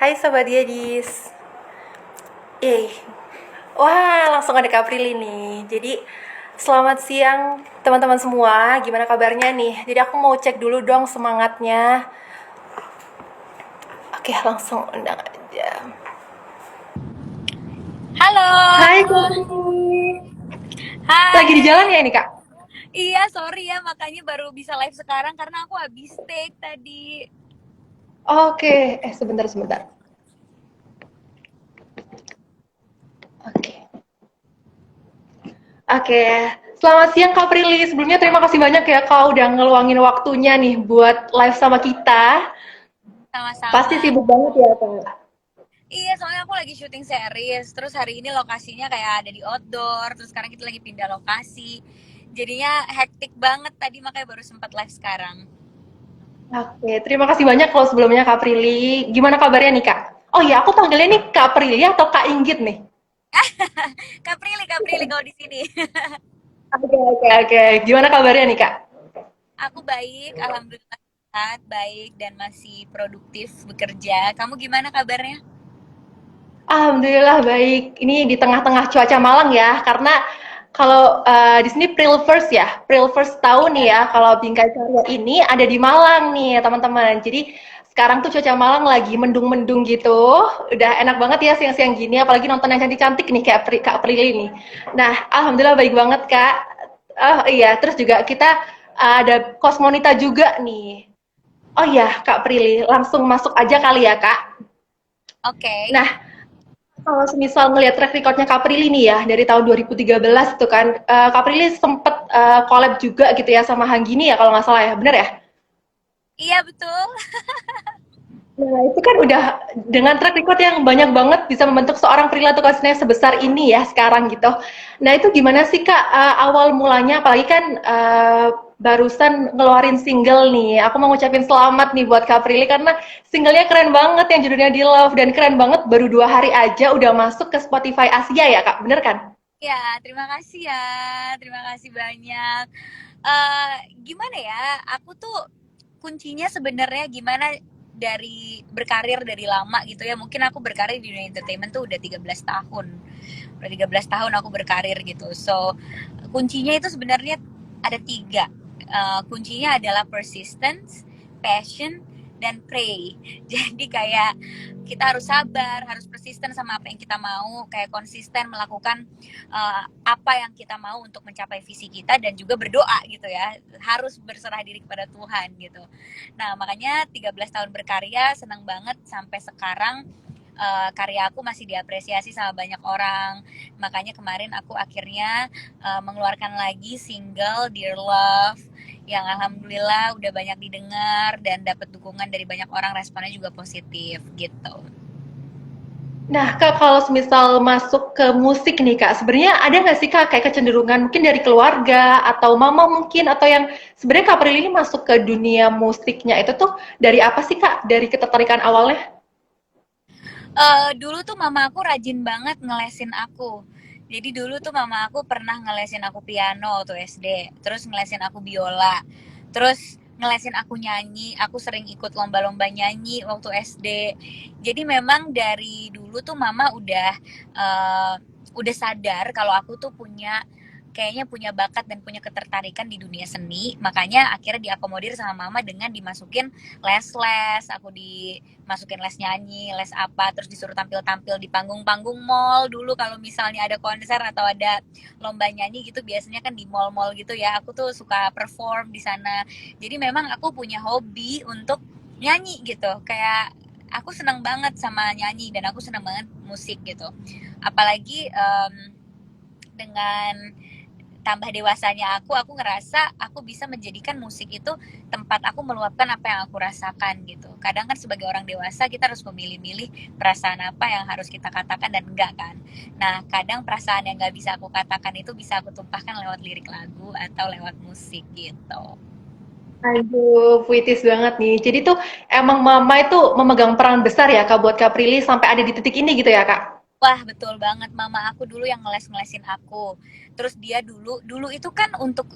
Hai Sobat Yadis. Eh, wah langsung ada Kak Prilly nih. Jadi selamat siang teman-teman semua. Gimana kabarnya nih? Jadi aku mau cek dulu dong semangatnya. Oke, langsung undang aja. Halo, Hai Kak Prilly. Lagi di jalan hai. ya ini Kak? Iya, sorry ya, makanya baru bisa live sekarang karena aku habis take tadi. Oke, sebentar sebentar. Oke. Oke. Selamat siang Kak Prilly. Sebelumnya terima kasih banyak ya Kak udah ngeluangin waktunya nih buat live sama kita. Pasti Sama-sama. sibuk banget ya Kak. Iya, soalnya aku lagi syuting series. Terus hari ini lokasinya kayak ada di outdoor. Terus sekarang kita lagi pindah lokasi. Jadinya hektik banget tadi, makanya baru sempat live sekarang. Oke, terima kasih banyak kalau sebelumnya Kak Prilly. Gimana kabarnya nih Kak? Oh iya, aku panggilnya nih Kak Prilly atau Kak Inggit nih? Kak Prilly kalau di sini. Oke. Gimana kabarnya nih Kak? Aku baik, alhamdulillah sehat, baik dan masih produktif bekerja. Kamu gimana kabarnya? Alhamdulillah baik. Ini di tengah-tengah cuaca Malang ya, karena kalau di sini April 1st ya, April 1st tahun nih Iya. ya, kalau Bingkai Karya ini ada di Malang nih teman-teman. Jadi sekarang tuh cuaca Malang lagi mendung-mendung gitu, udah enak banget ya siang-siang gini, apalagi nonton yang cantik-cantik nih kayak Kak Prilly nih. Nah, alhamdulillah baik banget Kak. Oh iya, terus juga kita ada Kosmonita juga nih. Oh iya, Kak Prilly, langsung masuk aja kali ya Kak. Oke. Nah, kalau semisal ngelihat track recordnya Kak Prilly nih ya, dari tahun 2013 tuh kan, Kak Prilly sempet collab juga gitu ya sama Hanggini ya kalau nggak salah ya, bener ya? Iya, betul. Nah, itu kan udah dengan track record yang banyak banget bisa membentuk seorang perilaku kasihnya sebesar ini ya sekarang gitu. Nah, itu gimana sih Kak awal mulanya apalagi kan barusan ngeluarin single nih. Aku mau ngucapin selamat nih buat Kak Prilly karena singlenya keren banget yang judulnya Di Love dan keren banget baru 2 hari aja udah masuk ke Spotify Asia ya Kak, bener kan? Ya, terima kasih ya. Terima kasih banyak. Eh, Gimana ya? Aku tuh kuncinya sebenarnya gimana dari berkarir dari lama gitu ya. Mungkin aku berkarir di dunia entertainment tuh udah 13 tahun. Udah 13 tahun aku berkarir gitu. So, kuncinya itu sebenarnya ada tiga. Kuncinya adalah persistence, passion, dan pray. Jadi kayak kita harus sabar, harus persisten sama apa yang kita mau, kayak konsisten melakukan apa yang kita mau untuk mencapai visi kita dan juga berdoa gitu ya. Harus berserah diri kepada Tuhan gitu. Nah, makanya 13 tahun berkarya senang banget sampai sekarang karya aku masih diapresiasi sama banyak orang. Makanya kemarin aku akhirnya mengeluarkan lagi single Dear Love yang alhamdulillah udah banyak didengar dan dapat dukungan dari banyak orang, responnya juga positif gitu. Nah, Kak, kalau semisal masuk ke musik nih, Kak, sebenarnya ada nggak sih, Kak, kayak kecenderungan mungkin dari keluarga atau mama mungkin atau yang sebenarnya Kak Prilly ini masuk ke dunia musiknya itu tuh dari apa sih, Kak? Dari ketertarikan awalnya? Dulu tuh mama aku rajin banget ngelesin aku. Jadi dulu tuh mama aku pernah ngelesin aku piano waktu SD, terus ngelesin aku biola, terus ngelesin aku nyanyi. Aku sering ikut lomba-lomba nyanyi waktu SD. Jadi memang dari dulu tuh mama uh, udah sadar kalau aku tuh kayaknya punya bakat dan punya ketertarikan di dunia seni. Makanya akhirnya diakomodir sama mama dengan dimasukin les-les, aku dimasukin les nyanyi, les apa, terus disuruh tampil-tampil di panggung-panggung mall dulu kalau misalnya ada konser atau ada lomba nyanyi gitu biasanya kan di mall-mall gitu ya. Aku tuh suka perform di sana. Jadi memang aku punya hobi untuk nyanyi gitu. Kayak aku senang banget sama nyanyi dan aku senang banget musik gitu. Apalagi dengan tambah dewasanya aku ngerasa aku bisa menjadikan musik itu tempat aku meluapkan apa yang aku rasakan gitu. Kadang kan sebagai orang dewasa kita harus memilih-milih perasaan apa yang harus kita katakan dan enggak kan. Nah, kadang perasaan yang nggak bisa aku katakan itu bisa aku tumpahkan lewat lirik lagu atau lewat musik gitu. Aduh, puitis banget nih. Jadi tuh emang mama itu memegang peran besar ya, Kak, buat Kak Prilly sampai ada di titik ini gitu ya, Kak? Wah, betul banget. Mama aku dulu yang ngeles-ngelesin aku. Terus dia dulu itu kan untuk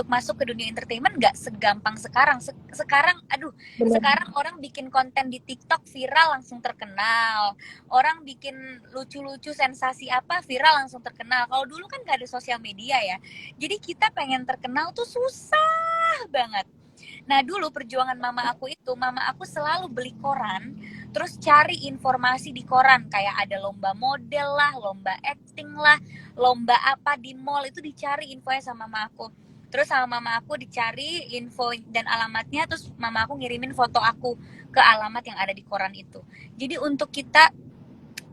masuk ke dunia entertainment nggak segampang sekarang. Sekarang, aduh, Benar. sekarang orang bikin konten di TikTok viral langsung terkenal. Orang bikin lucu-lucu sensasi apa viral langsung terkenal. Kalau dulu kan nggak ada sosial media ya. Jadi kita pengen terkenal tuh susah banget. Nah, dulu perjuangan mama aku selalu beli koran, terus cari informasi di koran, kayak ada lomba model lah, lomba acting lah, lomba apa di mall, itu dicari infonya sama mama aku. Terus sama mama aku dicari info dan alamatnya, terus mama aku ngirimin foto aku ke alamat yang ada di koran itu. Jadi untuk kita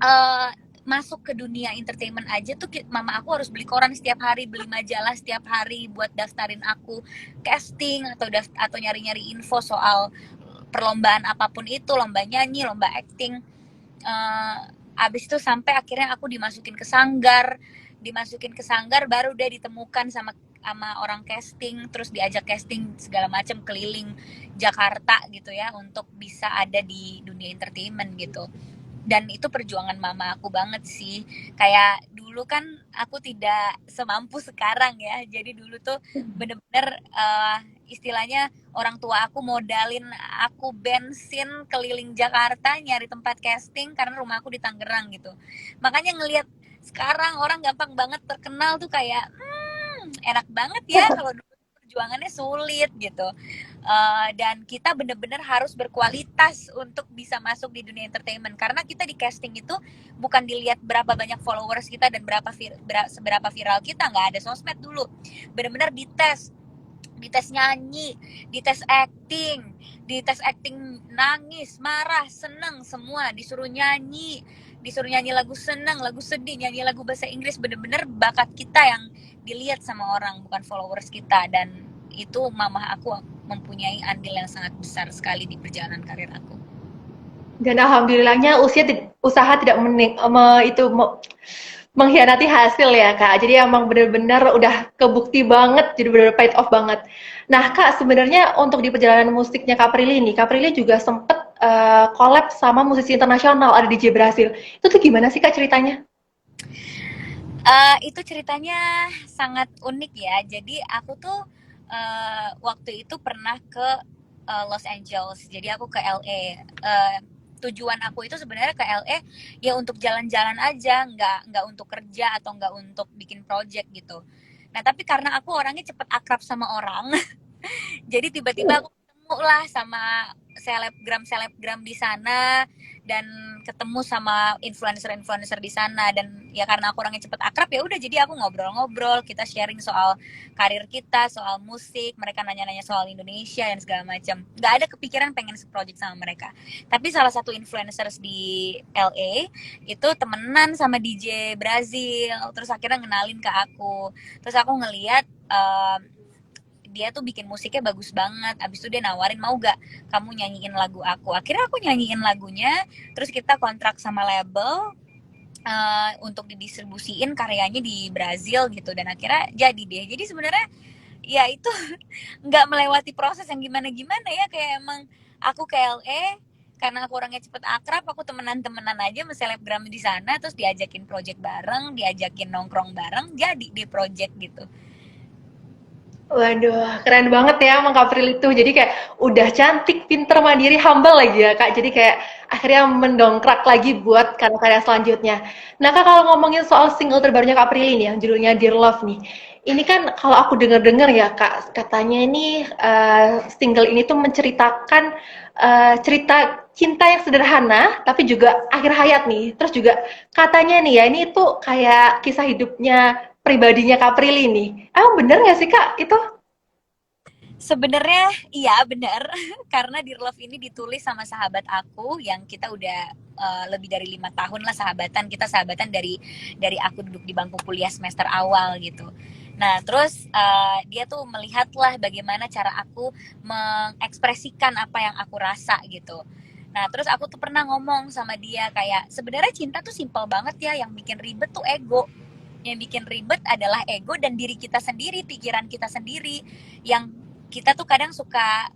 eh, masuk ke dunia entertainment aja tuh mama aku harus beli koran setiap hari, beli majalah setiap hari buat daftarin aku casting atau nyari-nyari info soal perlombaan apapun itu, lomba nyanyi, lomba acting. Abis itu sampai akhirnya aku dimasukin ke sanggar baru dia ditemukan sama orang casting, terus diajak casting segala macam keliling Jakarta gitu ya untuk bisa ada di dunia entertainment gitu. Dan itu perjuangan mama aku banget sih, kayak dulu kan aku tidak semampu sekarang ya, jadi dulu tuh bener-bener istilahnya orang tua aku modalin aku bensin keliling Jakarta nyari tempat casting karena rumah aku di Tangerang gitu. Makanya ngelihat sekarang orang gampang banget terkenal tuh kayak enak banget ya, kalau dulu perjuangannya sulit gitu. Dan kita benar-benar harus berkualitas untuk bisa masuk di dunia entertainment, karena kita di casting itu bukan dilihat berapa banyak followers kita dan seberapa viral kita, nggak ada sosmed dulu, benar-benar dites nyanyi, dites acting nangis, marah, seneng, semua disuruh nyanyi lagu seneng, lagu sedih, nyanyi lagu bahasa Inggris, bener-bener bakat kita yang dilihat sama orang, bukan followers kita. Dan itu mama aku mempunyai andil yang sangat besar sekali di perjalanan karir aku. Dan alhamdulillahnya usaha tidak mengkhianati hasil ya Kak. Jadi emang benar-benar udah kebukti banget, jadi benar-benar paid off banget. Nah Kak, sebenarnya untuk di perjalanan musiknya Kak Prilly nih, Kak Prilly juga sempet collab sama musisi internasional, ada DJ Brasil. Itu tuh gimana sih Kak ceritanya? Itu ceritanya sangat unik ya. Jadi aku tuh waktu itu pernah ke Los Angeles. Jadi aku ke LA. Tujuan aku itu sebenarnya ke LA ya untuk jalan-jalan aja, nggak untuk kerja atau nggak untuk bikin project gitu. Nah tapi karena aku orangnya cepet akrab sama orang, jadi tiba-tiba aku ketemu lah sama selebgram di sana, dan ketemu sama influencer di sana. Dan ya karena aku orangnya cepet akrab, ya udah, jadi aku ngobrol-ngobrol, kita sharing soal karir kita, soal musik, mereka nanya-nanya soal Indonesia dan segala macam. Nggak ada kepikiran pengen se-project sama mereka. Tapi salah satu influencers di LA itu temenan sama DJ Brazil, terus akhirnya ngenalin ke aku. Terus aku ngeliat dia tuh bikin musiknya bagus banget. Abis itu dia nawarin, mau gak kamu nyanyiin lagu aku. Akhirnya aku nyanyiin lagunya, terus kita kontrak sama label untuk didistribusiin karyanya di Brazil gitu. Dan akhirnya jadi deh. Jadi sebenarnya ya itu nggak melewati proses yang gimana-gimana ya, kayak emang aku ke LA karena aku orangnya cepet akrab, aku temenan-temenan aja sama selebgram di sana, terus diajakin project bareng, diajakin nongkrong bareng, jadi di project gitu. Waduh, keren banget ya Mang Kapril itu. Jadi kayak udah cantik, pinter, mandiri, humble lagi ya Kak. Jadi kayak akhirnya mendongkrak lagi buat karya-karya selanjutnya. Nah Kak, kalau ngomongin soal single terbarunya Kak Prilly nih, yang judulnya Dear Love nih. Ini kan kalau aku denger-denger ya Kak, katanya ini single ini tuh menceritakan cerita cinta yang sederhana, tapi juga akhir hayat nih. Terus juga katanya nih ya, ini tuh kayak kisah hidupnya pribadinya Kak Prilly nih. Emang bener nggak sih Kak itu? Sebenarnya iya benar, karena Dear Love ini ditulis sama sahabat aku yang kita udah lebih dari 5 tahun lah sahabatan. Kita sahabatan dari aku duduk di bangku kuliah semester awal gitu. Nah terus dia tuh melihatlah bagaimana cara aku mengekspresikan apa yang aku rasa gitu. Nah terus aku tuh pernah ngomong sama dia kayak, sebenarnya cinta tuh simpel banget ya, yang bikin ribet tuh ego. Yang bikin ribet adalah ego dan diri kita sendiri, pikiran kita sendiri, yang kita tuh kadang suka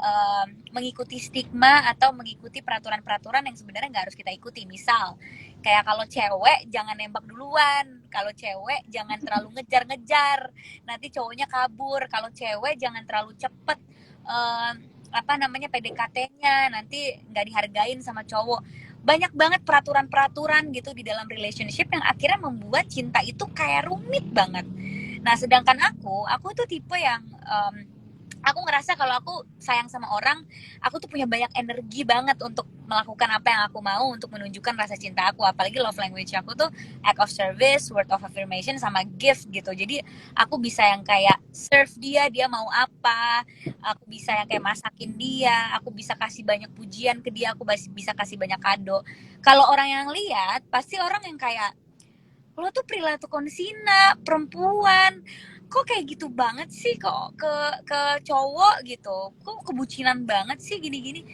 mengikuti stigma atau mengikuti peraturan-peraturan yang sebenarnya nggak harus kita ikuti. Misal kayak kalau cewek jangan nembak duluan, kalau cewek jangan terlalu ngejar-ngejar, nanti cowoknya kabur. Kalau cewek jangan terlalu cepet eh, apa namanya PDKT-nya, nanti nggak dihargain sama cowok. Banyak banget peraturan-peraturan gitu di dalam relationship yang akhirnya membuat cinta itu kayak rumit banget. Nah, sedangkan aku tuh tipe yang aku ngerasa kalau aku sayang sama orang, aku tuh punya banyak energi banget untuk melakukan apa yang aku mau untuk menunjukkan rasa cinta aku. Apalagi love language aku tuh act of service, word of affirmation, sama gift gitu. Jadi aku bisa yang kayak serve dia, dia mau apa. Aku bisa yang kayak masakin dia, aku bisa kasih banyak pujian ke dia, aku bisa kasih banyak kado. Kalau orang yang lihat, pasti orang yang kayak, lo tuh perilaku konsina, perempuan, kok kayak gitu banget sih kok ke cowok gitu, kok kebucinan banget sih gini-gini.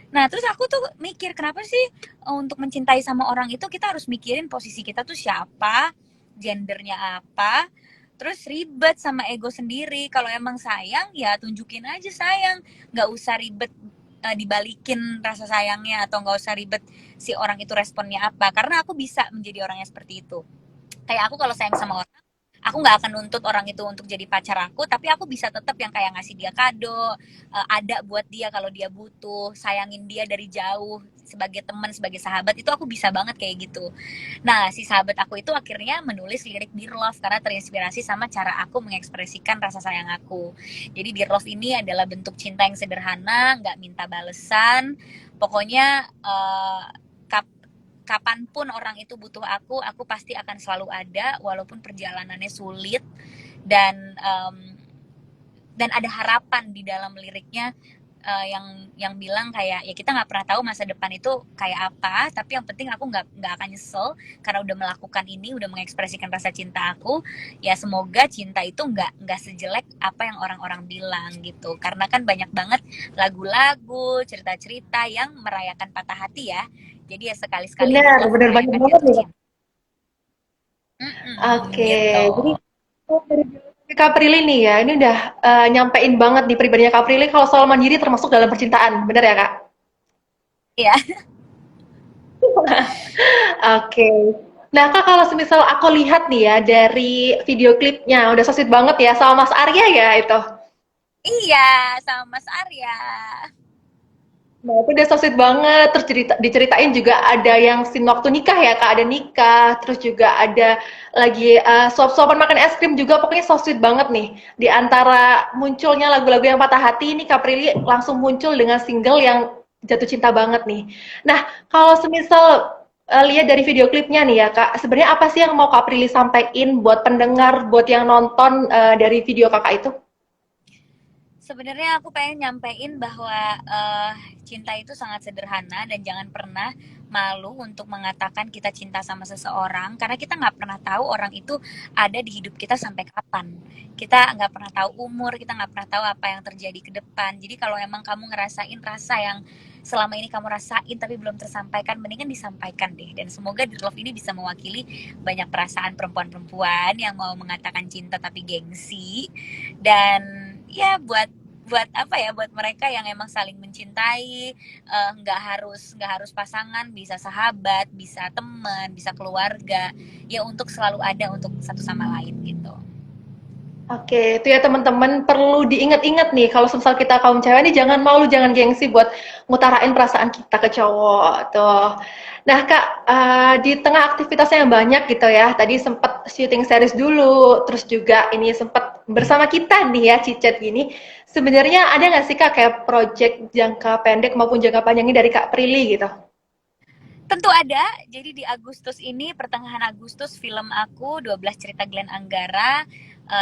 Nah terus aku tuh mikir kenapa sih untuk mencintai sama orang itu kita harus mikirin posisi kita tuh siapa, gendernya apa, terus ribet sama ego sendiri. Kalau emang sayang ya tunjukin aja sayang, nggak usah ribet dibalikin rasa sayangnya, atau nggak usah ribet si orang itu responnya apa, karena aku bisa menjadi orang yang seperti itu. Kayak aku kalau sayang sama orang, aku nggak akan nuntut orang itu untuk jadi pacar aku, tapi aku bisa tetap yang kayak ngasih dia kado, ada buat dia kalau dia butuh, sayangin dia dari jauh sebagai teman, sebagai sahabat. Itu aku bisa banget kayak gitu. Nah, si sahabat aku itu akhirnya menulis lirik Dear Love karena terinspirasi sama cara aku mengekspresikan rasa sayang aku. Jadi Dear Love ini adalah bentuk cinta yang sederhana, nggak minta balesan. Pokoknya kapanpun orang itu butuh aku pasti akan selalu ada walaupun perjalanannya sulit, dan dan ada harapan di dalam liriknya, yang bilang kayak ya kita nggak pernah tahu masa depan itu kayak apa, tapi yang penting aku nggak akan nyesel karena udah melakukan ini, udah mengekspresikan rasa cinta aku. Ya semoga cinta itu nggak sejelek apa yang orang-orang bilang gitu, karena kan banyak banget lagu-lagu, cerita-cerita yang merayakan patah hati ya. Jadi ya sekali-sekali Dear Benar, Love benar banyak merayakan banget jatuh nih, Kak. cinta. Oke, Gitu. jadi dari Kak Prilly nih ya, ini udah nyampein banget di pribadinya Kak Prilly kalau soal mandiri termasuk dalam percintaan, bener ya Kak? Iya. Oke. Nah Kak, kalau semisal aku lihat nih ya dari video klipnya, udah so sweet banget ya sama Mas Arya ya itu. Iya, sama Mas Arya. Nah itu udah so sweet banget, terus diceritain juga ada yang scene waktu nikah ya Kak, ada nikah, terus juga ada lagi suap-suapan makan es krim juga, pokoknya so sweet banget nih. Di antara munculnya lagu-lagu yang patah hati, ini Kak Prilly langsung muncul dengan single yang jatuh cinta banget nih. Nah, kalau semisal lihat dari video klipnya nih ya Kak, sebenarnya apa sih yang mau Kak Prilly sampaikan buat pendengar, buat yang nonton dari video Kakak itu? Sebenarnya aku pengen nyampein bahwa cinta itu sangat sederhana, dan jangan pernah malu untuk mengatakan kita cinta sama seseorang, karena kita nggak pernah tahu orang itu ada di hidup kita sampai kapan. Kita nggak pernah tahu umur, kita nggak pernah tahu apa yang terjadi ke depan. Jadi kalau emang kamu ngerasain rasa yang selama ini kamu rasain tapi belum tersampaikan, mendingan disampaikan deh. Dan semoga Dear Love ini bisa mewakili banyak perasaan perempuan-perempuan yang mau mengatakan cinta tapi gengsi. Dan ya buat apa ya, buat mereka yang emang saling mencintai, nggak harus pasangan, bisa sahabat, bisa teman, bisa keluarga, ya untuk selalu ada untuk satu sama lain gitu. Oke, itu ya teman-teman perlu diingat-ingat nih kalau misal kita kaum cewek nih jangan malu, jangan gengsi buat ngutarain perasaan kita ke cowok tuh. Nah Kak, di tengah aktivitasnya yang banyak gitu ya, tadi sempet syuting series dulu, terus juga ini sempet bersama kita nih ya, Cicet gini. Sebenarnya ada nggak sih Kak kayak project jangka pendek maupun jangka panjangnya dari Kak Prilly gitu? Tentu ada. Jadi di Agustus ini, pertengahan Agustus, film aku 12 cerita Glenn Anggara,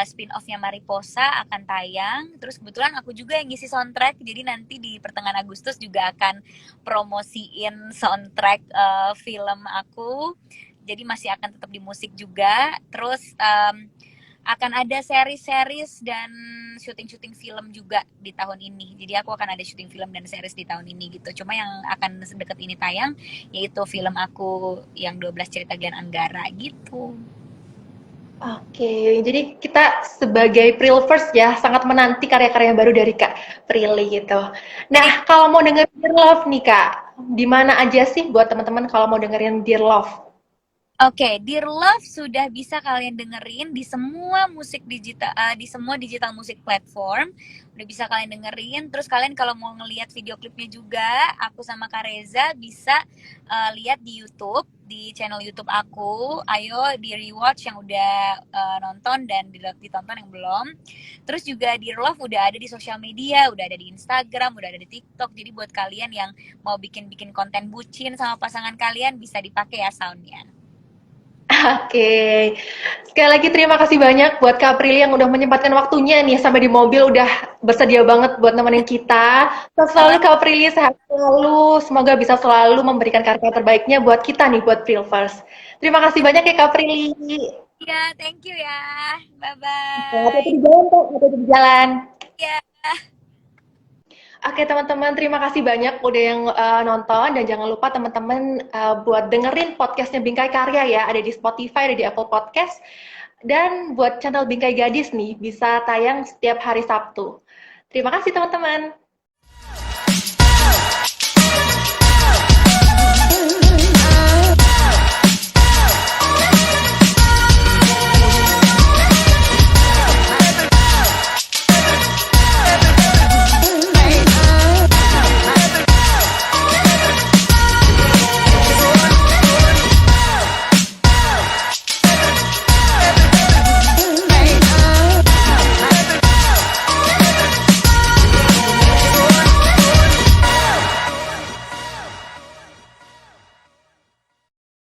spin-off-nya Mariposa akan tayang. Terus kebetulan aku juga yang ngisi soundtrack. Jadi nanti di pertengahan Agustus juga akan promosiin soundtrack film aku. Jadi masih akan tetap di musik juga. Terus akan ada series-series dan syuting-syuting film juga di tahun ini. Jadi aku akan ada syuting film dan series di tahun ini gitu. Cuma yang akan sedekat ini tayang yaitu film aku yang 12 cerita Glenn Anggara gitu. Oke, jadi kita sebagai Prilvers ya sangat menanti karya-karya baru dari Kak Prilly gitu. Nah, kalau mau dengerin Dear Love nih Kak, di mana aja sih buat teman-teman kalau mau dengerin Dear Love? Oke, Dear Love sudah bisa kalian dengerin di semua musik digital, di semua digital musik platform. Udah bisa kalian dengerin. Terus kalian kalau mau ngelihat video klipnya juga, aku sama Kak Reza bisa lihat di YouTube, di channel YouTube aku. Ayo di rewatch yang udah nonton dan ditonton yang belum. Terus juga Dear Love udah ada di sosial media, udah ada di Instagram, udah ada di TikTok. Jadi buat kalian yang mau bikin-bikin konten bucin sama pasangan kalian bisa dipakai ya soundnya. Oke, sekali lagi terima kasih banyak buat Kak Prilly yang udah menyempatkan waktunya nih sampai di mobil udah bersedia banget buat nemenin kita. Sehat selalu Sama. Kak Prilly, sehat selalu. Semoga bisa selalu memberikan karya terbaiknya buat kita nih, buat Prilvers. Terima kasih banyak ya Kak Prilly. Iya, thank you ya. Hati-hati Bye-bye. di jalan, Kak. Hati-hati di jalan. Ya. Oke teman-teman, terima kasih banyak udah yang nonton dan jangan lupa teman-teman buat dengerin podcastnya Bingkai Karya ya, ada di Spotify, ada di Apple Podcast, dan buat channel Bingkai Gadis nih bisa tayang setiap hari Sabtu. Terima kasih teman-teman.